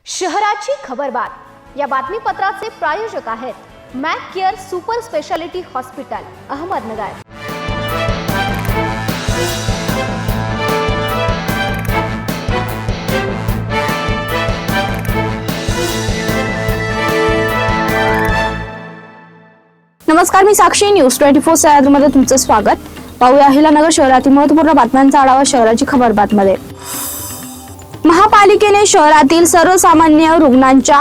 शहराची खबरबात या बातमीपत्राचे प्रायोजक आहेत Mac care super speciality hospital Ahmednagar. नमस्कार, मी साक्षी। न्यूज 24 सह्याद्रीमध्ये तुमचं स्वागत। पाहूया अहिल्यानगर शहरातील महत्त्वपूर्ण बातम्यांचा आढावा शहराची खबरबातमध्ये। महापालिकेने शहरातील सर्वसामान्य रुग्णांच्या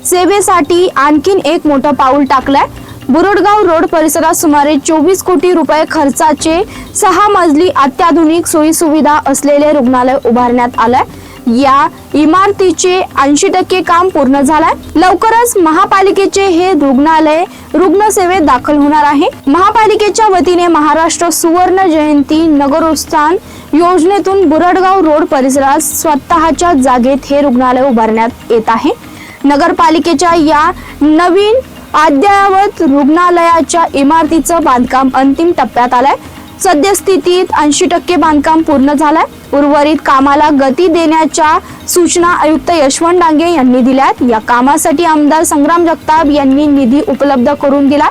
सेवेसाठी आणखीन एक मोठं पाऊल टाकलंय। बुरडगाव रोड परिसरात सुमारे 24 कोटी रुपये खर्चाचे 6 मजली अत्याधुनिक सोयी सुविधा असलेले रुग्णालय उभारण्यात आलंय। या इमारतीचे 80% काम पूर्ण झालंय। लवकरच महापालिकेचे हे रुग्णालय रुग्णसेवेत दाखल होणार आहे। महापालिकेच्या वतीने महाराष्ट्र सुवर्ण जयंती नगरोत्थान योजनेतून बुरडगाव रोड परिसरात स्वतःच्या जागेत हे रुग्णालय उभारण्यात येत आहे। नगरपालिकेच्या या नवीन अद्ययावत रुग्णालयाच्या इमारतीचं बांधकाम अंतिम टप्प्यात आलंय। सद्यस्थितीत 80% बांधकाम पूर्ण झालंय। उर्वरित कामाला गती देण्याच्या सूचना आयुक्त यशवंत डांगे यांनी दिल्यात। या कामासाठी आमदार संग्राम जगताप यांनी निधी उपलब्ध करून दिला।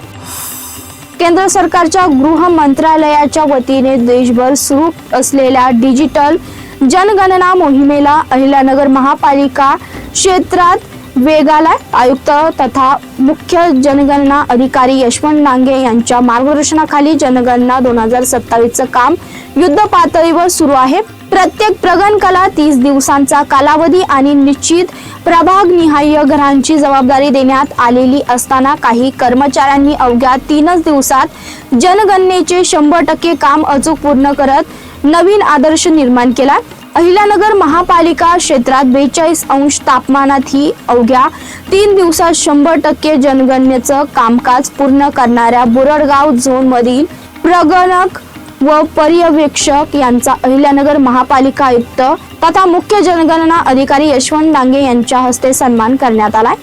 केंद्र सरकारच्या गृह मंत्रालयाच्या वतीने देशभर सुरू असलेल्या डिजिटल जनगणना मोहिमेला अहिल्यानगर महापालिका क्षेत्रात वेग आलाय। आयुक्त तथा मुख्य जनगणना अधिकारी यशवंत डांगे यांच्या मार्गदर्शनाखाली जनगणना 2027चं काम युद्ध पातळीवर सुरू आहे। प्रत्येक प्रगणकाला 30 दिवसांचा कालावधी आणि निश्चित प्रभागनिहाय घरांची जबाबदारी देण्यात आलेली असताना काही कर्मचाऱ्यांनी अवघ्या 3 दिवसात जनगणनेचे 100% काम अचूक पूर्ण करत नवीन आदर्श निर्माण केला। अहिल्यानगर महापालिका क्षेत्रात 42° तापमानात ही अवघ्या 3 दिवसात 100% जनगणनेचं कामकाज पूर्ण करणाऱ्या बुरडगाव झोन मधील प्रगणक व पर्यवेक्षक यांचा अहिल्यानगर महापालिका आयुक्त तथा मुख्य जनगणना अधिकारी यशवंत डांगे यांच्या हस्ते सन्मान करण्यात आलाय।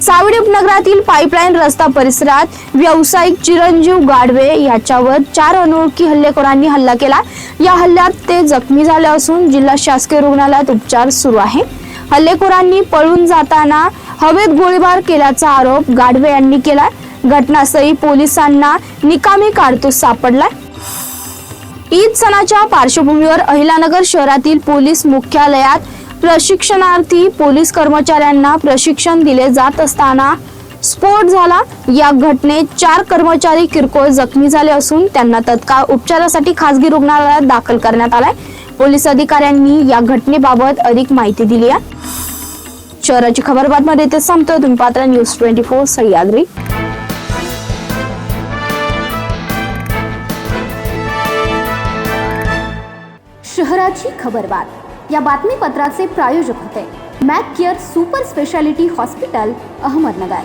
सावडी उपनगरातील पाईपलाईन रस्ता परिसरात व्यावसायिक चिरंजीव गाडवे याच्यावर 4 अनोळखी हल्लेखोरांनी हल्ला केला। या हल्ल्यात ते जखमी झाले असून जिल्हा शासकीय रुग्णालयात उपचार सुरू आहे। हल्लेखोरांनी पळून जाताना हवेत गोळीबार केल्याचा आरोप गाडवे यांनी केला। घटनास्थळी पोलिसांना निकामी कारतूस सापडलाय। ईद सणाच्या पार्श्वभूमीवर अहिल्यानगर शहरातील पोलीस मुख्यालयात प्रशिक्षणार्थी पोलीस कर्मचाऱ्यांना प्रशिक्षण दिले जात असताना स्फोट झाला। या घटनेत 4 कर्मचारी किरकोळ जखमी झाले असून त्यांना तत्काळ उपचारासाठी खासगी रुग्णालयात दाखल करण्यात आलाय। पोलीस अधिकाऱ्यांनी या घटनेबाबत अधिक माहिती दिली आहे। शहराची खबरबातमध्ये ते संपतोय। तुम्ही पाहता न्यूज 24 सह्याद्री। शहराची खबरबात या बातमीपत्राचे प्रायोजक होते Mac care super speciality hospital Ahmednagar.